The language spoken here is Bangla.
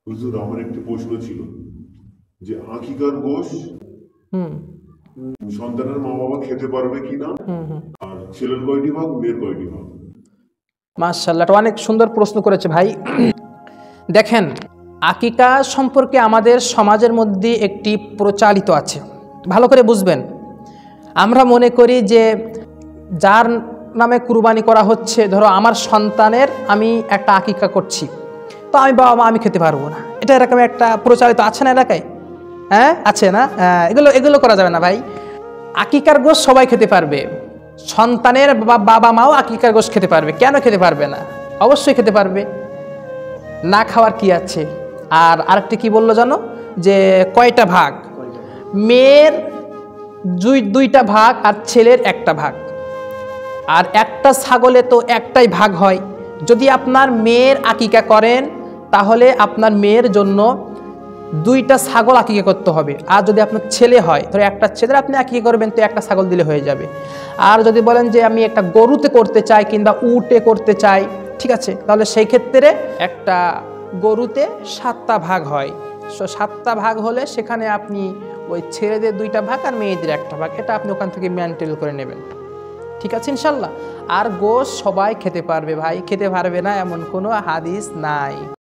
হুজুর, আমার একটি প্রশ্ন ছিল যে আকিকার গোশ হুম সন্তানের মা বাবা খেতে পারবে কিনা, হুম হুম আর ছেলের কয়টি ভাগ, মেয়ের কয়টি ভাগ? মাশাআল্লাহ, এটা অনেক সুন্দর প্রশ্ন করেছে ভাই। দেখেন, আকিকা সম্পর্কে আমাদের সমাজের মধ্যে একটি প্রচালিত আছে, ভালো করে বুঝবেন। আমরা মনে করি যে যার নামে কুরবানি করা হচ্ছে, ধরো আমার সন্তানের আমি একটা আকিকা করছি, তো আমি বাবা মা আমি খেতে পারবো না, এটা এরকম একটা প্রচালিত আছে না এলাকায়? হ্যাঁ, আছে না? এগুলো এগুলো করা যাবে না ভাই। আকিকার গোশ সবাই খেতে পারবে, সন্তানের বাবা মাও আকিকার গোশ খেতে পারবে, কেন খেতে পারবে না? অবশ্যই খেতে পারবে, না খাওয়ার কি আছে। আর আরেকটি কি বললো জানো, যে কয়টা ভাগ? মেয়ের দুইটা ভাগ আর ছেলের একটা ভাগ। আর একটা ছাগলে তো একটাই ভাগ হয়। যদি আপনার মেয়ের আকিকা করেন, তাহলে আপনার মেয়ের জন্য দুইটা ছাগল আকিকা করতে হবে। আর যদি আপনার ছেলে হয়, ধরো একটা ছেলের আপনি আকিকা করবেন, তো একটা ছাগল দিলে হয়ে যাবে। আর যদি বলেন যে আমি একটা গরুতে করতে চাই কিংবা উটে করতে চাই, ঠিক আছে, তাহলে সেই ক্ষেত্রে একটা গরুতে 7টা ভাগ হয়। 7টা ভাগ হলে সেখানে আপনি ওই ছেলেদের 2টা ভাগ আর মেয়েদের একটা ভাগ, এটা আপনি ওখান থেকে মেনটেন করে নেবেন। ঠিক আছে ইনশাল্লাহ। আর গোশ সবাই খেতে পারবে ভাই, খেতে পারবে না এমন কোনো হাদিস নাই।